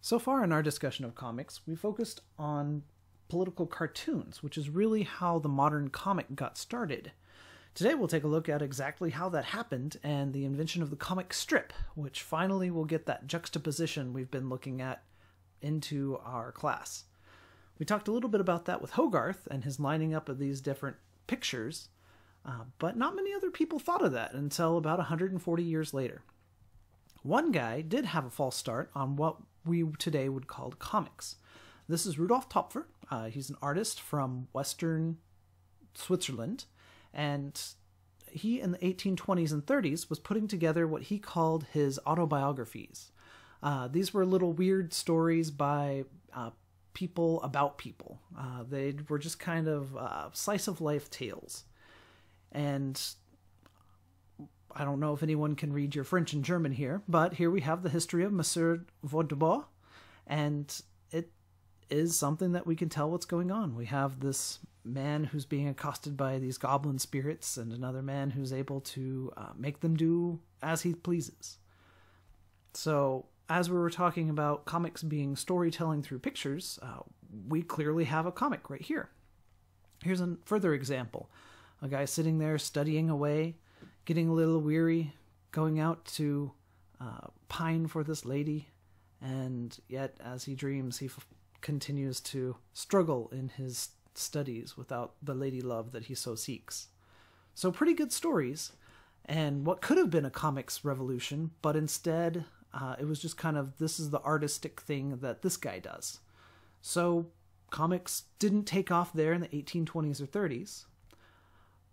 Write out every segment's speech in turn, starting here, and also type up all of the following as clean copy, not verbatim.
So far in our discussion of comics, we focused on political cartoons, which is really how the modern comic got started. Today we'll take a look at exactly how that happened and the invention of the comic strip, which finally will get that juxtaposition we've been looking at into our class. We talked a little bit about that with Hogarth and his lining up of these different pictures, but not many other people thought of that until about 140 years later. One guy did have a false start on what we today would call comics. This is Rudolf Topfer. He's an artist from Western Switzerland, and he in the 1820s and 30s was putting together what he called his autobiographies. These were little weird stories by people about people. They were just kind of slice-of-life tales. And I don't know if anyone can read your French and German here, but here we have the history of Monsieur Vaudebar, and it is something that we can tell what's going on. We have this man who's being accosted by these goblin spirits, and another man who's able to make them do as he pleases. So, as we were talking about comics being storytelling through pictures, we clearly have a comic right here. Here's a further example. A guy sitting there studying away, getting a little weary, going out to pine for this lady, and yet as he dreams, he continues to struggle in his studies without the lady love that he so seeks. So pretty good stories, and what could have been a comics revolution, but instead it was just kind of, this is the artistic thing that this guy does. So comics didn't take off there in the 1820s or 30s,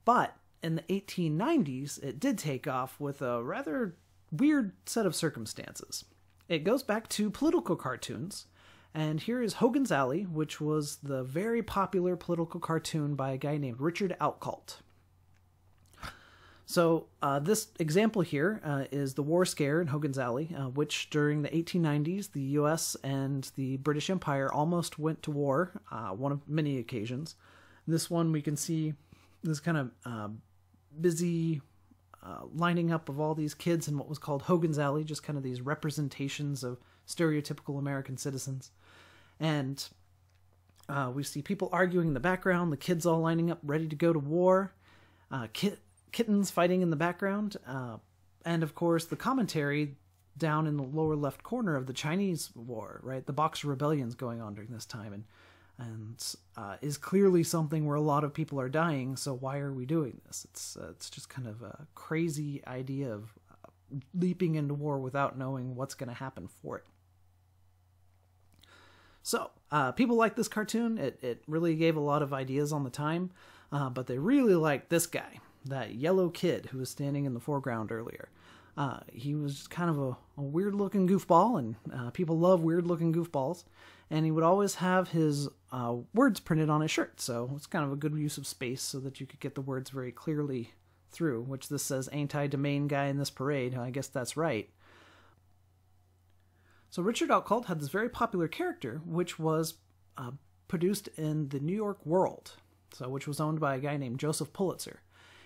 but in the 1890s, it did take off with a rather weird set of circumstances. It goes back to political cartoons, and here is Hogan's Alley, which was the very popular political cartoon by a guy named Richard Outcault. So this example here is the War Scare in Hogan's Alley, which during the 1890s, the U.S. and the British Empire almost went to war, one of many occasions. This one we can see this kind of busy lining up of all these kids in what was called Hogan's Alley, just kind of these representations of stereotypical American citizens. And we see people arguing in the background, the kids all lining up ready to go to war, kittens fighting in the background, and of course the commentary down in the lower left corner of the Chinese War, right? The Boxer Rebellion's going on during this time, and is clearly something where a lot of people are dying, so why are we doing this? It's just kind of a crazy idea of leaping into war without knowing what's going to happen for it. So, people like this cartoon. It really gave a lot of ideas on the time, but they really liked this guy, that yellow kid who was standing in the foreground earlier. He was just kind of a weird-looking goofball, and people love weird-looking goofballs. And he would always have his words printed on his shirt, so it's kind of a good use of space so that you could get the words very clearly through, which this says, "Ain't I the main guy in this parade?" I guess that's right. So Richard Outcault had this very popular character, which was produced in the New York World, so which was owned by a guy named Joseph Pulitzer.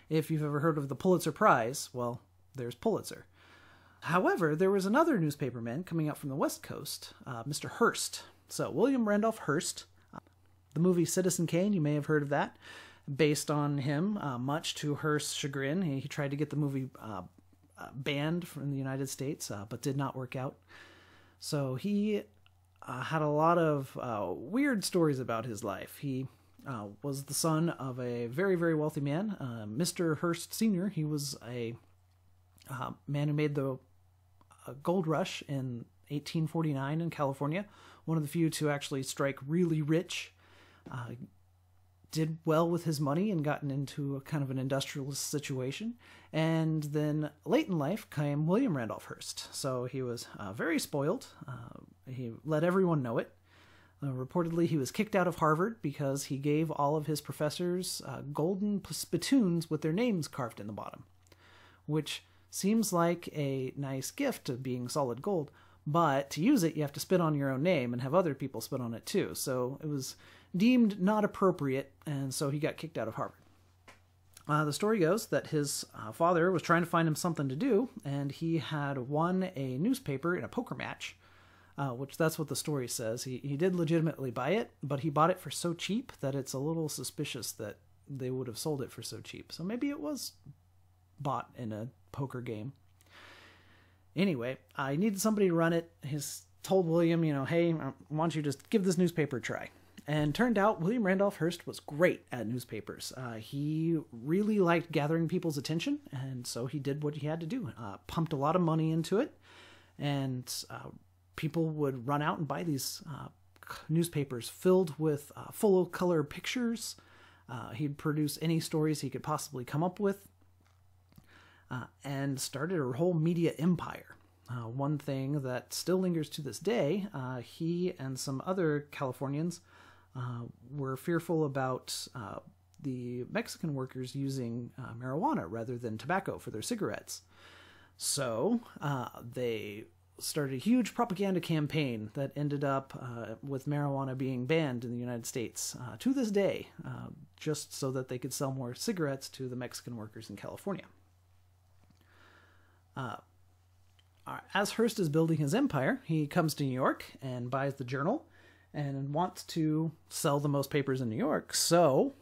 If you've ever heard of the Pulitzer Prize, well, there's Pulitzer. However, there was another newspaperman coming out from the West Coast, Mr. Hearst. So William Randolph Hearst, the movie Citizen Kane, you may have heard of that, based on him, much to Hearst's chagrin. He tried to get the movie banned from the United States, but did not work out. So he had a lot of weird stories about his life. He was the son of a very, very wealthy man, Mr. Hearst Sr. He was a man who made the gold rush in 1849 in California, one of the few to actually strike really rich, did well with his money and gotten into a kind of an industrialist situation. And then late in life came William Randolph Hearst. So he was very spoiled. He let everyone know it. Reportedly, he was kicked out of Harvard because he gave all of his professors golden spittoons with their names carved in the bottom, which seems like a nice gift of being solid gold, but to use it, you have to spit on your own name and have other people spit on it too. So it was deemed not appropriate, and so he got kicked out of Harvard. The story goes that his father was trying to find him something to do, and he had won a newspaper in a poker match which that's what the story says. He did legitimately buy it, but he bought it for so cheap that it's a little suspicious that they would have sold it for so cheap. So maybe it was bought in a poker game. Anyway, I needed somebody to run it. He's told William, hey, I want you to just give this newspaper a try. And turned out William Randolph Hearst was great at newspapers. He really liked gathering people's attention, and so he did what he had to do. Pumped a lot of money into it, and people would run out and buy these newspapers filled with full-color pictures. He'd produce any stories he could possibly come up with, and started a whole media empire. One thing that still lingers to this day, he and some other Californians were fearful about the Mexican workers using marijuana rather than tobacco for their cigarettes. So they started a huge propaganda campaign that ended up with marijuana being banned in the United States to this day, just so that they could sell more cigarettes to the Mexican workers in California. As Hearst is building his empire, he comes to New York and buys the Journal and wants to sell the most papers in New York. So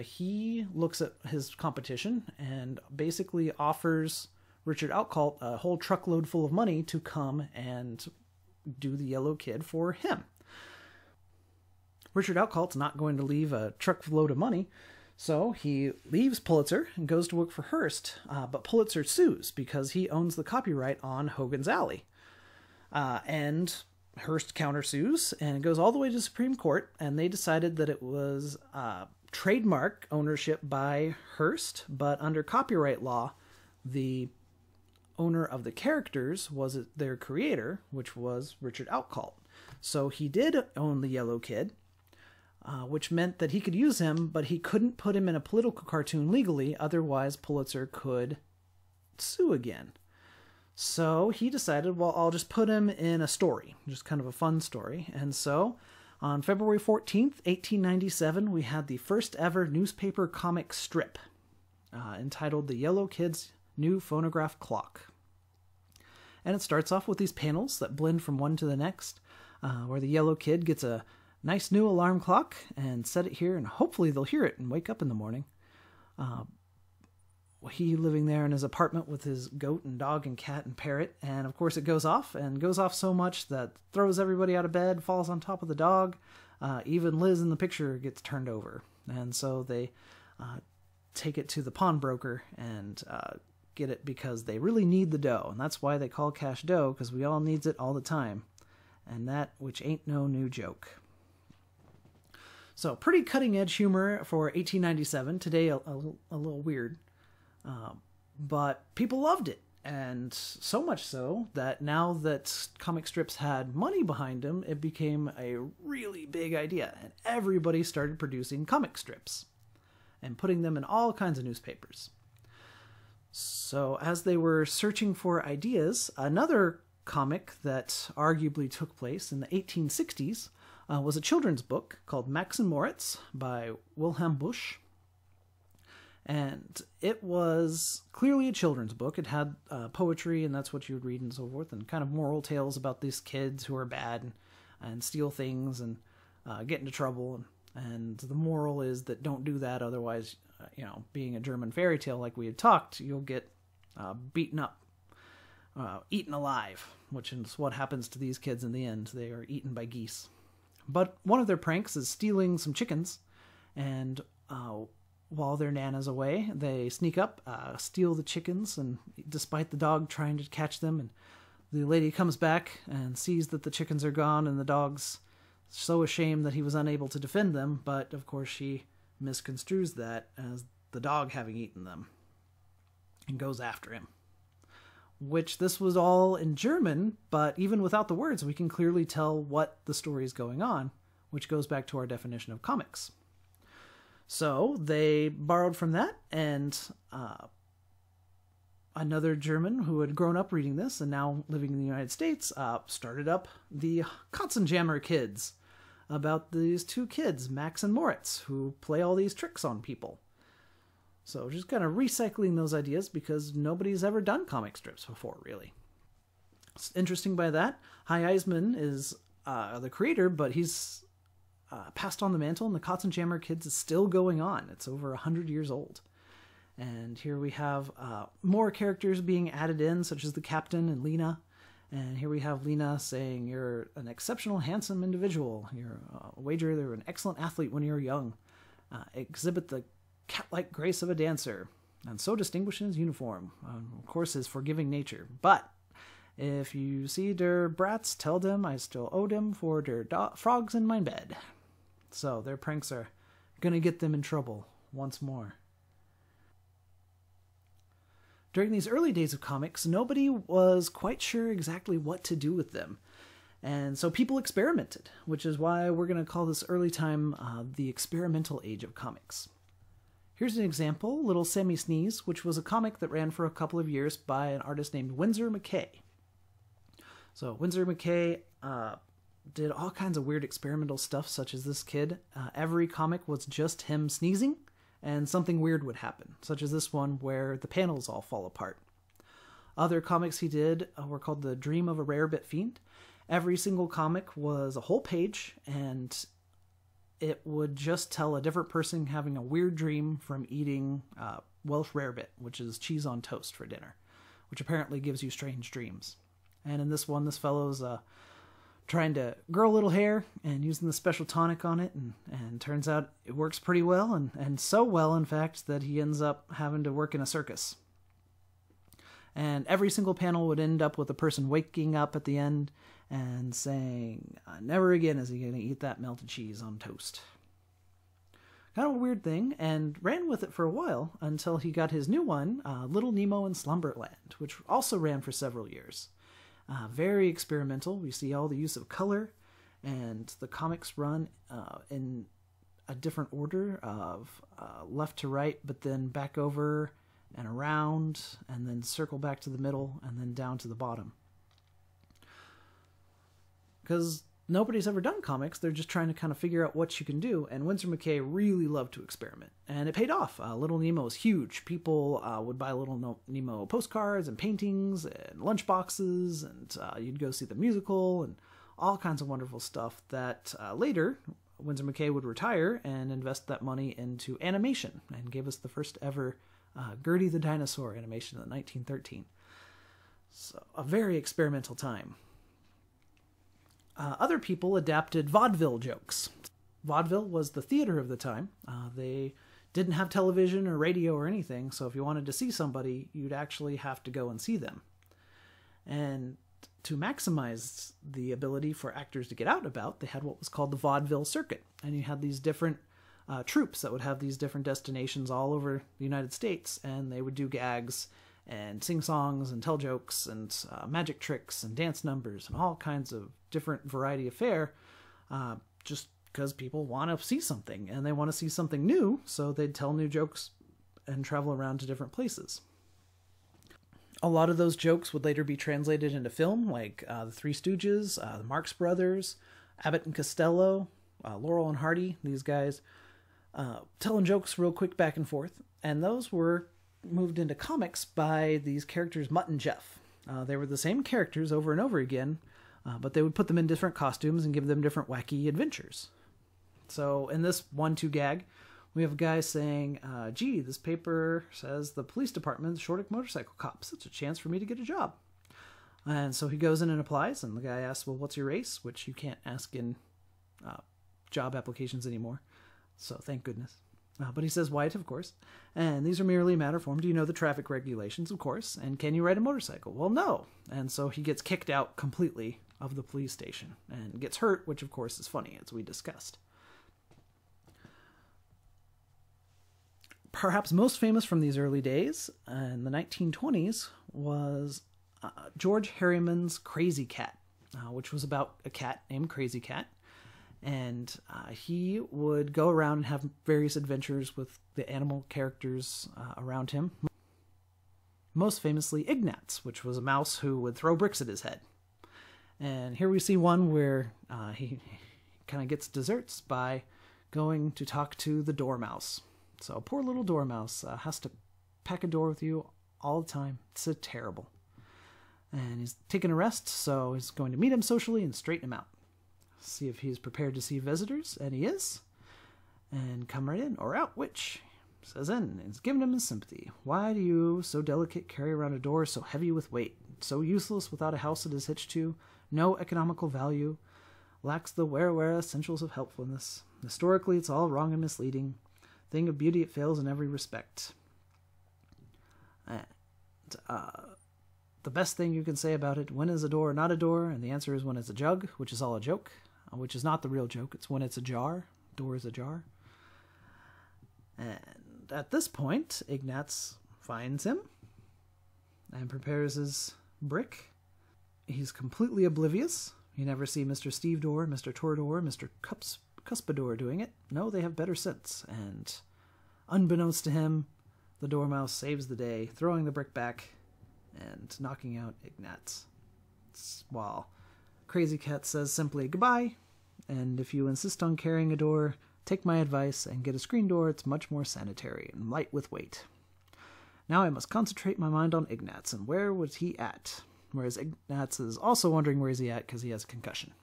he looks at his competition and basically offers Richard Outcault a whole truckload full of money to come and do the Yellow Kid for him. Richard Outcault's not going to leave a truckload of money, so he leaves Pulitzer and goes to work for Hearst, but Pulitzer sues because he owns the copyright on Hogan's Alley. And Hearst countersues, and it goes all the way to Supreme Court, and they decided that it was trademark ownership by Hearst, but under copyright law, the owner of the characters was their creator, which was Richard Outcault. So he did own the Yellow Kid, which meant that he could use him, but he couldn't put him in a political cartoon legally, otherwise Pulitzer could sue again. So he decided, well, I'll just put him in a story, just kind of a fun story. And so on February 14th, 1897, we had the first ever newspaper comic strip entitled The Yellow Kid's New Phonograph Clock. And it starts off with these panels that blend from one to the next, where the Yellow Kid gets a nice new alarm clock and set it here, and hopefully they'll hear it and wake up in the morning. He living there in his apartment with his goat and dog and cat and parrot, and of course it goes off so much that throws everybody out of bed, falls on top of the dog. Even Liz in the picture gets turned over, and so they take it to the pawnbroker and get it because they really need the dough, and that's why they call cash dough, because we all needs it all the time, and that which ain't no new joke. So pretty cutting edge humor for 1897. Today a little weird. But people loved it, and so much so that now that comic strips had money behind them, it became a really big idea, and everybody started producing comic strips and putting them in all kinds of newspapers. So as they were searching for ideas, another comic that arguably took place in the 1860s was a children's book called Max and Moritz by Wilhelm Busch. And it was clearly a children's book. It had poetry, and that's what you would read and so forth, and kind of moral tales about these kids who are bad and steal things and get into trouble. And the moral is that don't do that, otherwise, being a German fairy tale like we had talked, you'll get beaten up, eaten alive, which is what happens to these kids in the end. They are eaten by geese. But one of their pranks is stealing some chickens, and while their Nana's away, they sneak up, steal the chickens, and despite the dog trying to catch them, and the lady comes back and sees that the chickens are gone, and the dog's so ashamed that he was unable to defend them, but of course she misconstrues that as the dog having eaten them, and goes after him. Which this was all in German, but even without the words, we can clearly tell what the story is going on, which goes back to our definition of comics. So they borrowed from that, and another German who had grown up reading this and now living in the United States started up the Katzenjammer Kids, about these two kids, Max and Moritz, who play all these tricks on people. So just kind of recycling those ideas because nobody's ever done comic strips before, really. what's interesting by that, Hy Eisman is the creator, but he's passed on the mantle, and the Katzenjammer Kids is still going on. It's over 100 years old. And here we have more characters being added in, such as the captain and Lena. And here we have Lena saying, "You're an exceptional, handsome individual. You're a wager you're an excellent athlete when you're young. Exhibit the cat-like grace of a dancer, and so distinguished in his uniform. Of course, his forgiving nature. But if you see der brats, tell them I still owe them for der frogs in my bed." So their pranks are gonna get them in trouble once more. During these early days of comics, nobody was quite sure exactly what to do with them. And so people experimented, which is why we're going to call this early time the experimental age of comics. Here's an example, Little Sammy Sneeze, which was a comic that ran for a couple of years by an artist named Winsor McCay. So Winsor McCay did all kinds of weird experimental stuff, such as this kid. Every comic was just him sneezing, and something weird would happen, such as this one where the panels all fall apart. Other comics he did were called The Dream of a Rarebit Fiend. Every single comic was a whole page, and it would just tell a different person having a weird dream from eating Welsh rarebit, which is cheese on toast for dinner, which apparently gives you strange dreams. And in this one, this fellow's trying to grow a little hair and using the special tonic on it, and turns out it works pretty well, and so well, in fact, that he ends up having to work in a circus. And every single panel would end up with a person waking up at the end and saying, "Never again is he going to eat that melted cheese on toast." Kind of a weird thing, and ran with it for a while until he got his new one, Little Nemo in Slumberland, which also ran for several years. Very experimental. We see all the use of color, and the comics run in a different order of left to right, but then back over and around, and then circle back to the middle, and then down to the bottom. Because nobody's ever done comics, they're just trying to kind of figure out what you can do, and Winsor McCay really loved to experiment, and it paid off. Little Nemo is huge. People would buy Little Nemo postcards and paintings and lunchboxes, and you'd go see the musical and all kinds of wonderful stuff that later Winsor McCay would retire and invest that money into animation, and gave us the first ever Gertie the Dinosaur animation in 1913. So a very experimental time. Other people adapted vaudeville jokes. Vaudeville was the theater of the time. They didn't have television or radio or anything, so if you wanted to see somebody, you'd actually have to go and see them. And to maximize the ability for actors to get out and about, they had what was called the vaudeville circuit. And you had these different troupes that would have these different destinations all over the United States, and they would do gags and sing songs and tell jokes and magic tricks and dance numbers and all kinds of different variety of fare, just because people want to see something, and they want to see something new, so they'd tell new jokes and travel around to different places. A lot of those jokes would later be translated into film, like The Three Stooges, the Marx Brothers, Abbott and Costello, Laurel and Hardy, these guys telling jokes real quick back and forth, and those were moved into comics by these characters Mutt and Jeff. They were the same characters over and over again, but they would put them in different costumes and give them different wacky adventures. So in this 1-2 gag, we have a guy saying, "Gee, this paper says the police department is short of motorcycle cops. It's a chance for me to get a job." And so he goes in and applies, and the guy asks, "Well, what's your race?" Which you can't ask in job applications anymore, so thank goodness. But he says white, of course. "And these are merely a matter form. Do you know the traffic regulations?" "Of course." "And can you ride a motorcycle?" "Well, no." And so he gets kicked out completely of the police station and gets hurt, which of course is funny, as we discussed. Perhaps most famous from these early days in the 1920s was George Harriman's Crazy Cat, which was about a cat named Crazy Cat. And he would go around and have various adventures with the animal characters around him. Most famously, Ignatz, which was a mouse who would throw bricks at his head. And here we see one where he kind of gets desserts by going to talk to the dormouse. So a poor little dormouse has to pack a door with you all the time. It's so terrible. And he's taking a rest, so he's going to meet him socially and straighten him out. See if he's prepared to see visitors, and he is. And come right in, or out, which says in, and he's giving him his sympathy. Why do you, so delicate, carry around a door so heavy with weight, so useless without a house it is hitched to, no economical value, lacks the where essentials of helpfulness. Historically, it's all wrong and misleading. Thing of beauty, it fails in every respect. And, the best thing you can say about it, when is a door not a door? And the answer is when it's a jug, which is all a joke, which is not the real joke. It's when it's a jar. Door is a jar. And at this point, Ignatz finds him and prepares his brick. He's completely oblivious. You never see Mr. Stevedore, Mr. Torador, Mr. Cuspador doing it. No, they have better sense. And unbeknownst to him, the Dormouse saves the day, throwing the brick back and knocking out Ignatz. While Crazy Cat says simply goodbye, and if you insist on carrying a door, take my advice and get a screen door. It's much more sanitary and light with weight. Now I must concentrate my mind on Ignatz, and where was he at? Whereas Ignatz is also wondering where is he at because he has a concussion.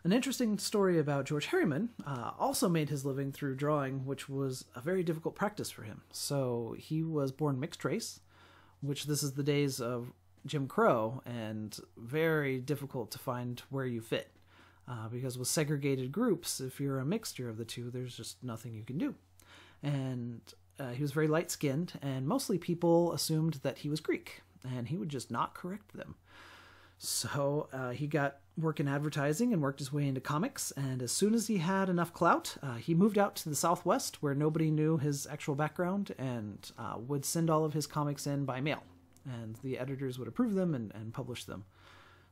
An interesting story about George Harriman also made his living through drawing, which was a very difficult practice for him. So he was born mixed race, which this is the days of Jim Crow, and very difficult to find where you fit. Because with segregated groups, if you're a mixture of the two, there's just nothing you can do. And he was very light-skinned, and mostly people assumed that he was Greek, and he would just not correct them. So he got work in advertising and worked his way into comics, and as soon as he had enough clout, he moved out to the Southwest where nobody knew his actual background, and would send all of his comics in by mail. And the editors would approve them and publish them,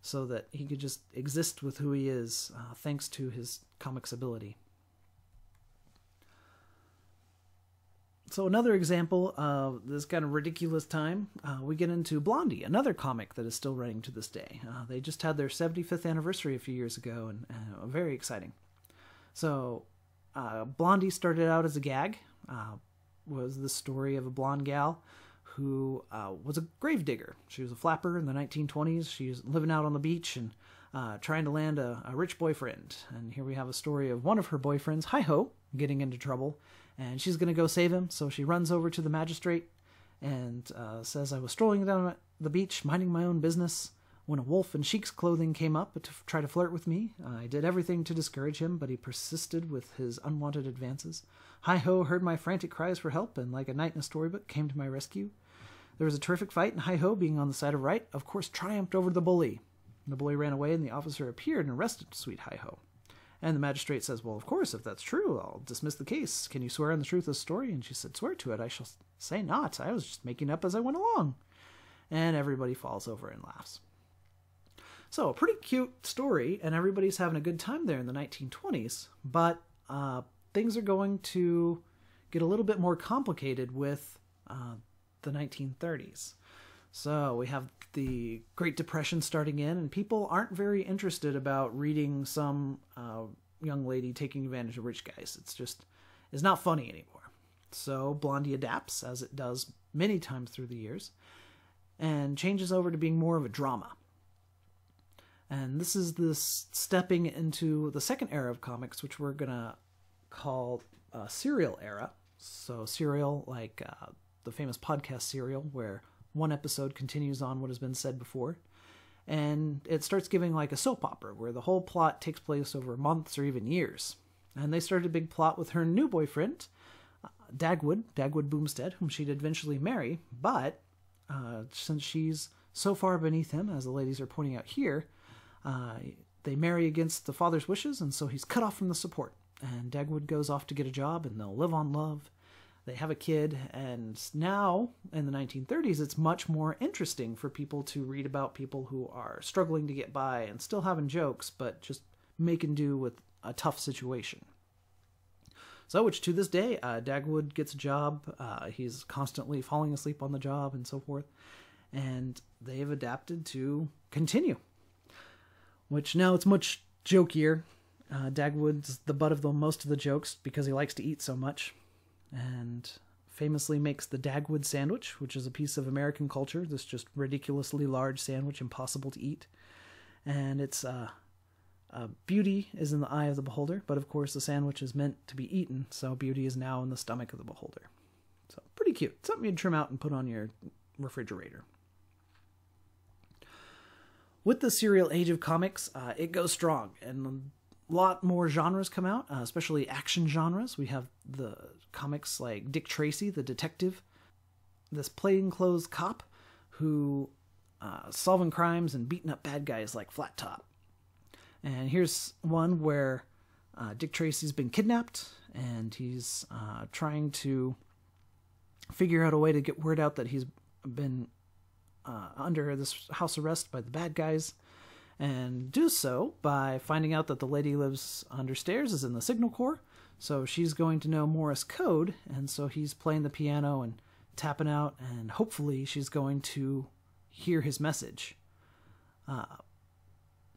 so that he could just exist with who he is, thanks to his comics ability. So another example of this kind of ridiculous time, we get into Blondie, another comic that is still running to this day. They just had their 75th anniversary a few years ago, and very exciting. So Blondie started out as a gag, was the story of a blonde gal who was a gravedigger. She was a flapper in the 1920s. She was living out on the beach and trying to land a rich boyfriend. And here we have a story of one of her boyfriends, Hi-Ho, getting into trouble. And she's going to go save him, so she runs over to the magistrate and says, I was strolling down the beach, minding my own business, when a wolf in sheep's clothing came up to try to flirt with me. I did everything to discourage him, but he persisted with his unwanted advances. Hi-Ho heard my frantic cries for help, and like a knight in a storybook, came to my rescue. There was a terrific fight, and Hi-Ho, being on the side of right, of course triumphed over the bully. The bully ran away, and the officer appeared and arrested sweet Hi-Ho. And the magistrate says, well, of course, if that's true, I'll dismiss the case. Can you swear on the truth of the story? And she said, swear to it. I shall say not. I was just making up as I went along. And everybody falls over and laughs. So a pretty cute story, and everybody's having a good time there in the 1920s. But things are going to get a little bit more complicated with the 1930s. So we have the Great Depression starting in, and people aren't very interested about reading some young lady taking advantage of rich guys. It's not funny anymore. So Blondie adapts, as it does many times through the years, and changes over to being more of a drama. And this is this stepping into the second era of comics, which we're going to call Serial era. So Serial, like the famous podcast Serial, where one episode continues on what has been said before. And it starts giving like a soap opera, where the whole plot takes place over months or even years. And they started a big plot with her new boyfriend, Dagwood Boomstead, whom she'd eventually marry. But since she's so far beneath him, as the ladies are pointing out here, they marry against the father's wishes, and so he's cut off from the support. And Dagwood goes off to get a job, and they'll live on love. They have a kid, and now, in the 1930s, it's much more interesting for people to read about people who are struggling to get by and still having jokes, but just making do with a tough situation. So, which to this day, Dagwood gets a job, he's constantly falling asleep on the job and so forth, and they've adapted to continue. Which now it's much jokier. Dagwood's the butt of most of the jokes because he likes to eat so much. And famously makes the Dagwood sandwich, which is a piece of American culture. This just ridiculously large sandwich, impossible to eat. And it's beauty is in the eye of the beholder, but of course the sandwich is meant to be eaten, so beauty is now in the stomach of the beholder. So pretty cute. Something you'd trim out and put on your refrigerator. With the serial age of comics, it goes strong, and a lot more genres come out, especially action genres. We have the comics like Dick Tracy, the detective, this plainclothes cop who solving crimes and beating up bad guys like Flat Top. And here's one where Dick Tracy's been kidnapped, and he's trying to figure out a way to get word out that he's been under this house arrest by the bad guys, and do so by finding out that the lady lives under stairs, is in the Signal Corps, so she's going to know Morse code, and so he's playing the piano and tapping out, and hopefully she's going to hear his message,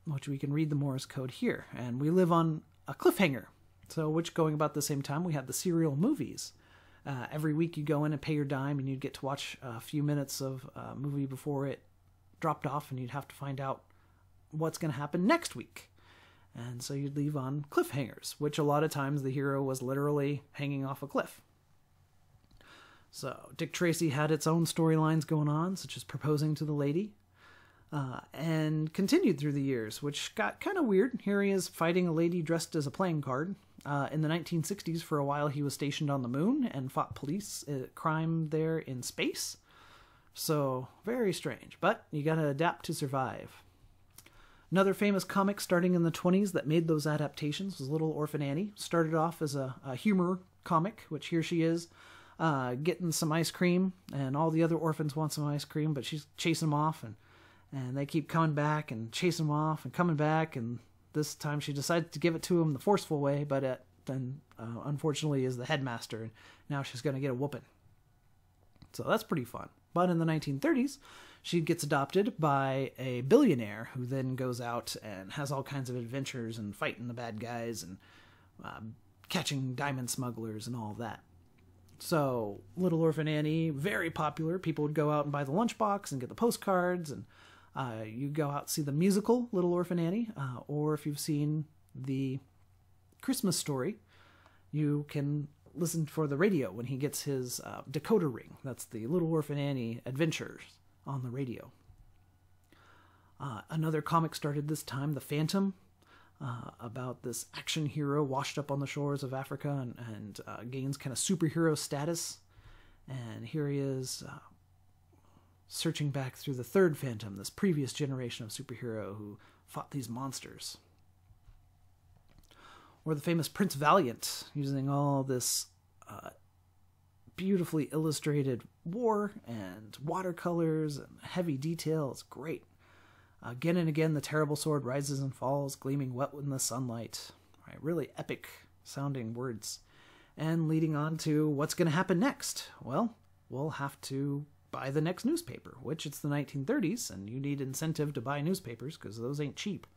which we can read the Morse code here. And we live on a cliffhanger, so which, going about the same time, we had the serial movies. Every week you go in and pay your dime, and you'd get to watch a few minutes of a movie before it dropped off, and you'd have to find out what's going to happen next week. And so you'd leave on cliffhangers, which a lot of times the hero was literally hanging off a cliff. So Dick Tracy had its own storylines going on, such as proposing to the lady, and continued through the years, which got kind of weird. Here he is fighting a lady dressed as a playing card. In the 1960s, for a while, he was stationed on the moon and fought police crime there in space. So, very strange. But you gotta adapt to survive. Another famous comic starting in the 20s that made those adaptations was Little Orphan Annie. Started off as a humor comic, which here she is getting some ice cream, and all the other orphans want some ice cream, but she's chasing them off, and they keep coming back and chasing them off and coming back, and this time she decided to give it to him the forceful way, but then unfortunately is the headmaster, and now she's going to get a whooping. So that's pretty fun. But in the 1930s, she gets adopted by a billionaire who then goes out and has all kinds of adventures and fighting the bad guys and catching diamond smugglers and all that. So Little Orphan Annie, very popular. People would go out and buy the lunchbox and get the postcards, and you go out and see the musical Little Orphan Annie, or if you've seen the Christmas Story, you can listen for the radio when he gets his decoder ring. That's the Little Orphan Annie adventures on the radio. Another comic started this time, The Phantom, about this action hero washed up on the shores of Africa and gains kind of superhero status. And here he is searching back through the third Phantom, this previous generation of superhero who fought these monsters. Or the famous Prince Valiant, using all this beautifully illustrated war and watercolors and heavy detail. It's great. Again and again, the terrible sword rises and falls, gleaming wet in the sunlight. Right, really epic sounding words. And leading on to what's going to happen next. Well, we'll have to buy the next newspaper, which it's the 1930s, and you need incentive to buy newspapers because those ain't cheap.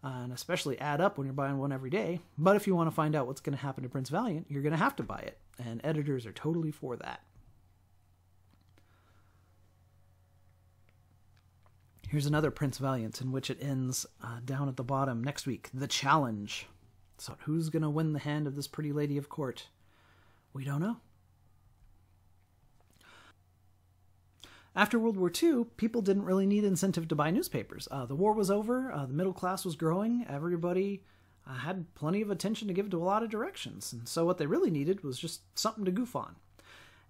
And especially add up when you're buying one every day. But if you want to find out what's going to happen to Prince Valiant, you're going to have to buy it. And editors are totally for that. Here's another Prince Valiant in which it ends down at the bottom next week. The Challenge. So who's going to win the hand of this pretty lady of court? We don't know. After World War II, people didn't really need incentive to buy newspapers. The war was over, the middle class was growing, everybody had plenty of attention to give to a lot of directions, and so what they really needed was just something to goof on.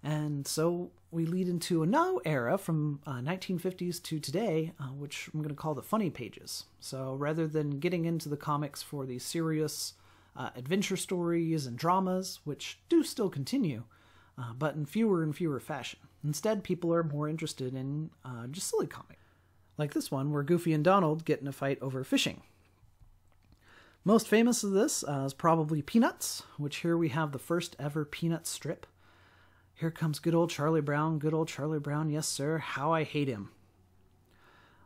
And so we lead into a new era from 1950s to today, which I'm going to call the funny pages. So rather than getting into the comics for these serious adventure stories and dramas, which do still continue, but in fewer and fewer fashion. Instead, people are more interested in just silly comics. Like this one, where Goofy and Donald get in a fight over fishing. Most famous of this is probably Peanuts, which here we have the first ever Peanuts strip. Here comes good old Charlie Brown, yes sir, how I hate him.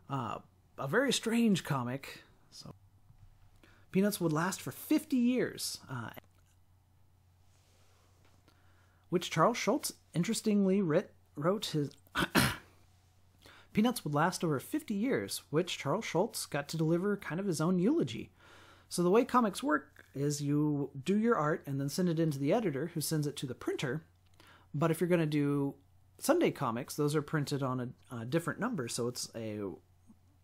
A very strange comic. So Peanuts would last for 50 years. which Charles Schulz interestingly wrote his Peanuts would last over 50 years, which Charles Schulz got to deliver kind of his own eulogy. So the way comics work is you do your art and then send it into the editor, who sends it to the printer. But if you're going to do Sunday comics, those are printed on a different number, so it's a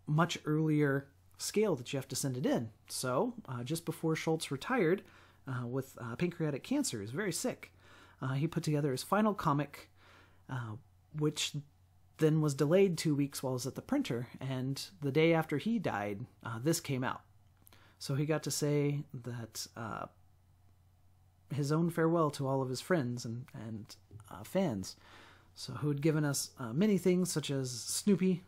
much earlier scale that you have to send it in. So just before Schulz retired with pancreatic cancer, he was very sick. He put together his final comic, which then was delayed 2 weeks while I was at the printer, and the day after he died, this came out. So he got to say that his own farewell to all of his friends and fans, so who had given us many things such as Snoopy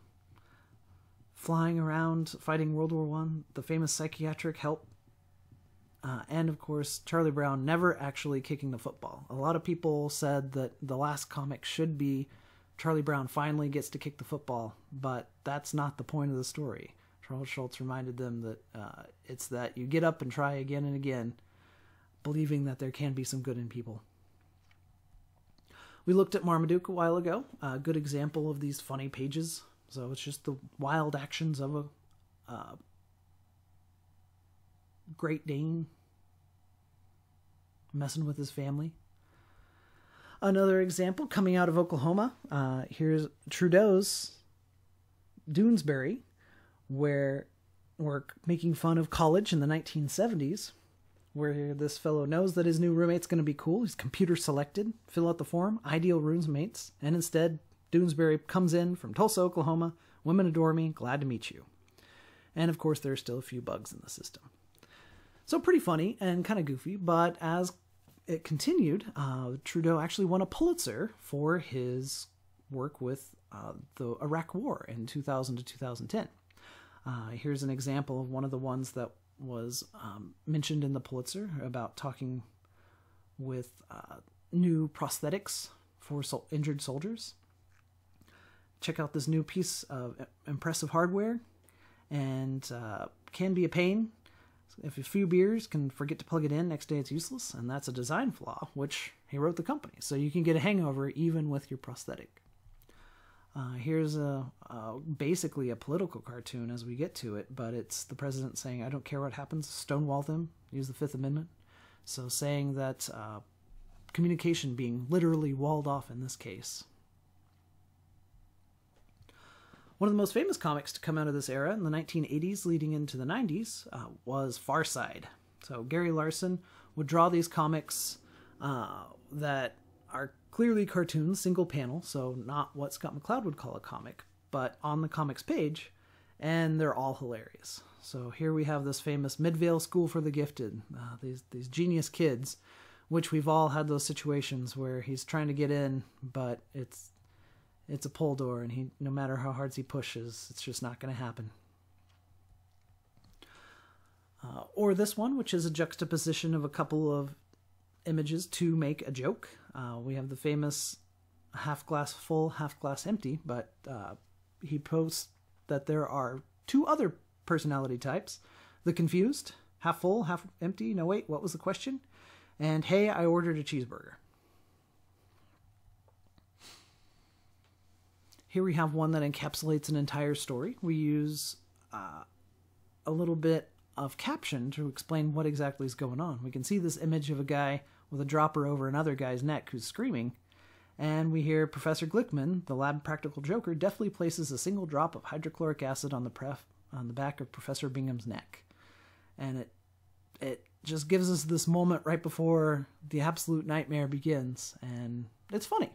flying around fighting World War I, the famous psychiatric help, and of course Charlie Brown never actually kicking the football. A lot of people said that the last comic should be Charlie Brown finally gets to kick the football, but that's not the point of the story. Charles Schulz reminded them that it's that you get up and try again and again, believing that there can be some good in people. We looked at Marmaduke a while ago, a good example of these funny pages. So it's just the wild actions of a Great Dane messing with his family. Another example coming out of Oklahoma, here's Trudeau's Doonesbury, where we're making fun of college in the 1970s, where this fellow knows that his new roommate's going to be cool. He's computer selected, fill out the form, ideal roommates, and instead Doonesbury comes in from Tulsa, Oklahoma. Women adore me, glad to meet you. And of course, there are still a few bugs in the system. So pretty funny and kind of goofy, but as it continued, Trudeau actually won a Pulitzer for his work with the Iraq War in 2000 to 2010. Here's an example of one of the ones that was mentioned in the Pulitzer about talking with new prosthetics for injured soldiers. Check out this new piece of impressive hardware, and can be a pain. If a few beers can forget to plug it in, next day it's useless, and that's a design flaw, which he wrote the company. So you can get a hangover even with your prosthetic. Here's basically a political cartoon as we get to it, but it's the president saying, I don't care what happens, stonewall them, use the Fifth Amendment. So saying that communication being literally walled off in this case. One of the most famous comics to come out of this era in the 1980s leading into the 90s was Far Side. So Gary Larson would draw these comics that are clearly cartoons, single panel, so not what Scott McCloud would call a comic, but on the comics page, and they're all hilarious. So here we have this famous Midvale School for the Gifted, these genius kids, which we've all had those situations where he's trying to get in, but it's a pull door, and no matter how hard he pushes, it's just not going to happen. Or this one, which is a juxtaposition of a couple of images to make a joke. We have the famous half glass full, half glass empty, but he posts that there are two other personality types. The confused, half full, half empty, no wait, what was the question? And hey, I ordered a cheeseburger. Here we have one that encapsulates an entire story. We use a little bit of caption to explain what exactly is going on. We can see this image of a guy with a dropper over another guy's neck who's screaming, and we hear Professor Glickman, the lab practical joker, deftly places a single drop of hydrochloric acid on the back of Professor Bingham's neck. And it just gives us this moment right before the absolute nightmare begins, and it's funny.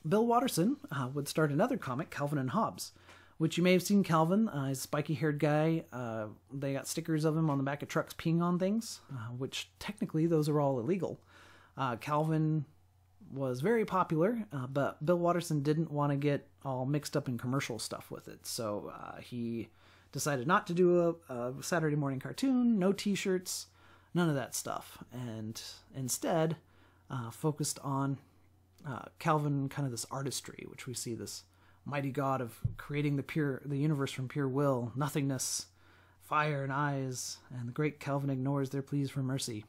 Bill Watterson would start another comic, Calvin and Hobbes, which you may have seen Calvin, a spiky-haired guy. They got stickers of him on the back of trucks peeing on things, which technically those are all illegal. Calvin was very popular, but Bill Watterson didn't want to get all mixed up in commercial stuff with it, so he decided not to do a Saturday morning cartoon, no t-shirts, none of that stuff, and instead focused on Calvin, kind of this artistry, which we see this mighty god of creating the universe from pure will, nothingness, fire and eyes, and the great Calvin ignores their pleas for mercy.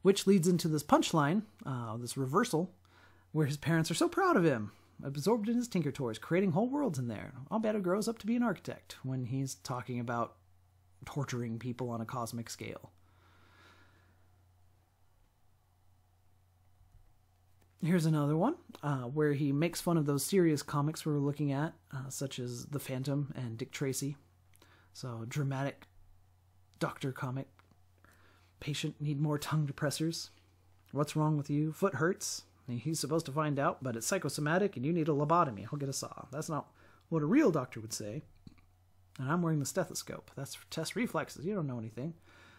which leads into this punchline, this reversal, where his parents are so proud of him, absorbed in his Tinker Toys, creating whole worlds in there. I'll bet he grows up to be an architect when he's talking about torturing people on a cosmic scale. Here's another one where he makes fun of those serious comics we were looking at, such as The Phantom and Dick Tracy. So, dramatic doctor comic. Patient need more tongue depressors. What's wrong with you? Foot hurts. He's supposed to find out, but it's psychosomatic and you need a lobotomy. I'll get a saw. That's not what a real doctor would say. And I'm wearing the stethoscope. That's for test reflexes. You don't know anything.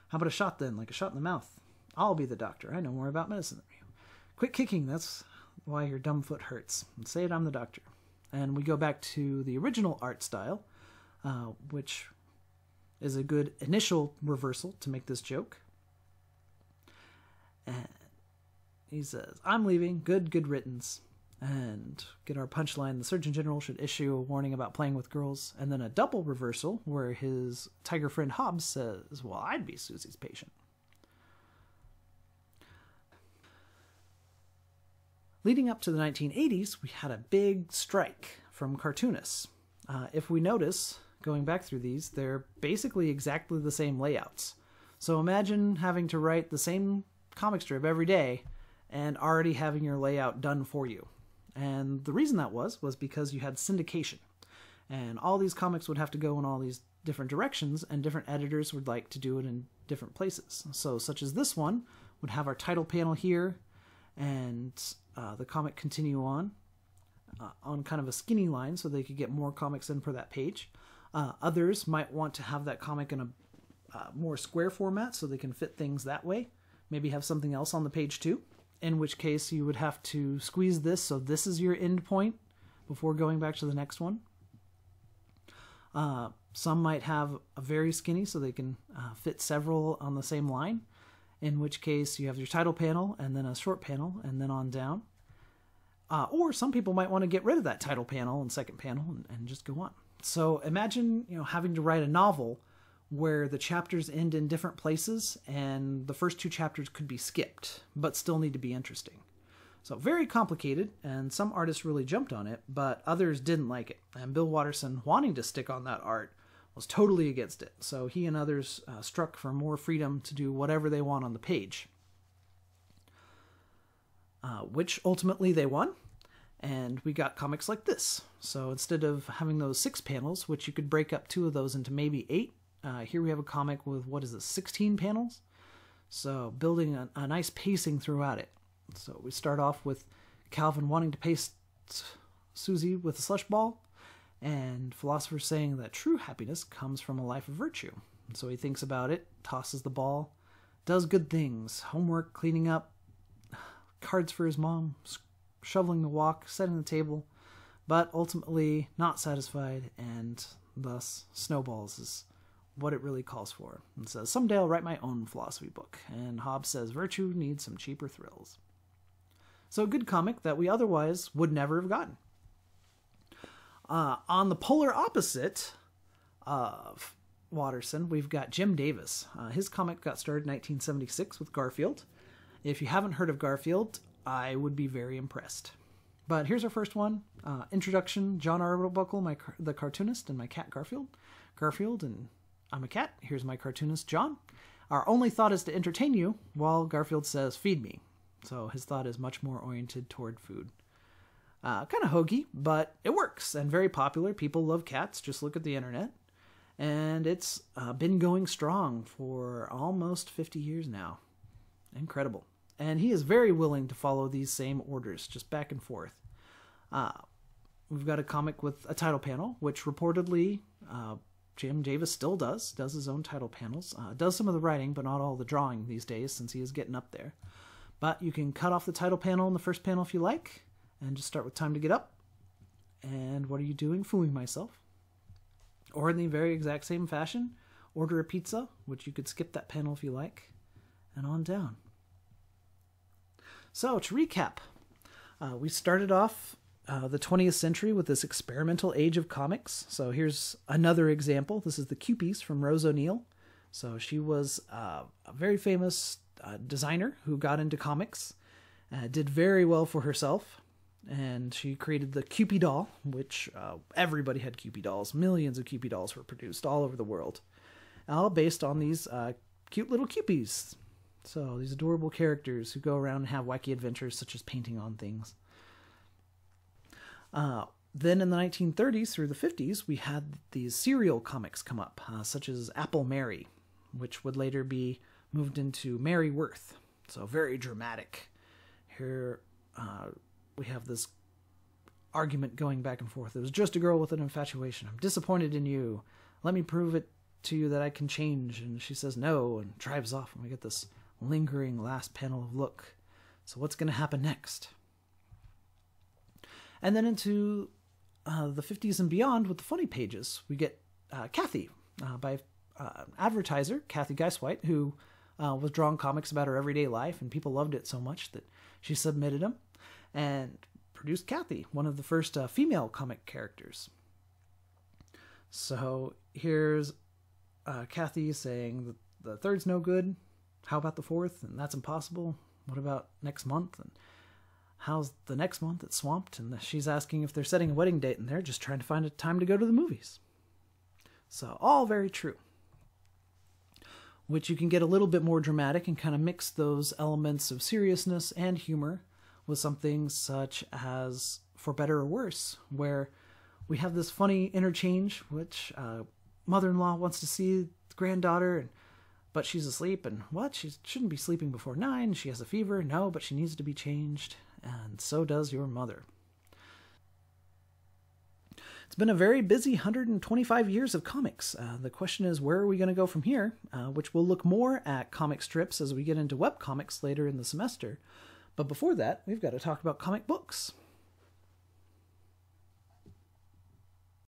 How about a shot then, like a shot in the mouth? I'll be the doctor. I know more about medicine than you. Quit kicking. That's why your dumb foot hurts. And say it, I'm the doctor. And we go back to the original art style, which is a good initial reversal to make this joke. And he says, I'm leaving, good riddance. And get our punchline, the Surgeon General should issue a warning about playing with girls. And then a double reversal where his tiger friend Hobbs says, well, I'd be Susie's patient. Leading up to the 1980s, we had a big strike from cartoonists. If we notice, going back through these, they're basically exactly the same layouts. So imagine having to write the same comic strip every day and already having your layout done for you. And the reason that was because you had syndication. And all these comics would have to go in all these different directions, and different editors would like to do it in different places. So such as this one would have our title panel here, and the comic continue on kind of a skinny line so they could get more comics in per that page. Others might want to have that comic in a more square format so they can fit things that way. Maybe have something else on the page too, in which case you would have to squeeze this so this is your end point before going back to the next one. Some might have a very skinny so they can fit several on the same line, in which case you have your title panel and then a short panel and then on down. Or some people might want to get rid of that title panel and second panel and just go on. So imagine, having to write a novel where the chapters end in different places and the first two chapters could be skipped, but still need to be interesting. So very complicated, and some artists really jumped on it, but others didn't like it. And Bill Watterson, wanting to stick on that art, was totally against it. So he and others struck for more freedom to do whatever they want on the page. Which ultimately they won, and we got comics like this. So instead of having those 6 panels, which you could break up 2 of those into maybe 8, here we have a comic with, 16 panels? So building a nice pacing throughout it. So we start off with Calvin wanting to paste Susie with a slush ball, and philosophers saying that true happiness comes from a life of virtue. And so he thinks about it, tosses the ball, does good things, homework, cleaning up, cards for his mom, shoveling the walk, setting the table, but ultimately not satisfied, and thus snowballs is what it really calls for. And says, someday I'll write my own philosophy book. And Hobbes says, virtue needs some cheaper thrills. So a good comic that we otherwise would never have gotten. On the polar opposite of Watterson, we've got Jim Davis. His comic got started in 1976 with Garfield. If you haven't heard of Garfield, I would be very impressed. But here's our first one. Introduction, John Arbuckle, the cartoonist, and my cat Garfield. Garfield, and I'm a cat. Here's my cartoonist, John. Our only thought is to entertain you, while Garfield says, feed me. So his thought is much more oriented toward food. Kind of hokey, but it works, and very popular. People love cats. Just look at the internet. And it's been going strong for almost 50 years now. Incredible. And he is very willing to follow these same orders, just back and forth. We've got a comic with a title panel, which reportedly Jim Davis still does his own title panels. Does some of the writing, but not all the drawing these days, since he is getting up there. But you can cut off the title panel and the first panel if you like, and just start with Time to Get Up. And what are you doing? Fooling myself. Or in the very exact same fashion, Order a Pizza, which you could skip that panel if you like, and on down. So, to recap, we started off the 20th century with this experimental age of comics. So here's another example. This is the Cupies from Rose O'Neill. So she was a very famous designer who got into comics, did very well for herself, and she created the Kewpie doll, which everybody had Kewpie dolls. Millions of Kewpie dolls were produced all over the world, all based on these cute little Kewpies. So these adorable characters who go around and have wacky adventures, such as painting on things. Then in the 1930s through the 50s, we had these serial comics come up, such as Apple Mary, which would later be moved into Mary Worth. So very dramatic. Here we have this argument going back and forth. It was just a girl with an infatuation. I'm disappointed in you. Let me prove it to you that I can change. And she says no and drives off. And we get this lingering last panel of look. So what's going to happen next? And then into the 50s and beyond with the funny pages, we get Kathy by advertiser Kathy Geiswhite, who was drawing comics about her everyday life, and people loved it so much that she submitted them and produced Kathy, one of the first female comic characters. So here's Kathy saying that the third's no good. How about the fourth? And that's impossible. What about next month? And how's the next month? It's swamped. And she's asking if they're setting a wedding date, and they're just trying to find a time to go to the movies. So all very true. Which you can get a little bit more dramatic and kind of mix those elements of seriousness and humor with something such as For Better or Worse, where we have this funny interchange, which mother-in-law wants to see the granddaughter, but she's asleep, and what? She shouldn't be sleeping before 9. She has a fever. No, but she needs to be changed, and so does your mother. It's been a very busy 125 years of comics. The question is, where are we going to go from here? Which we'll look more at comic strips as we get into webcomics later in the semester. But before that, we've got to talk about comic books.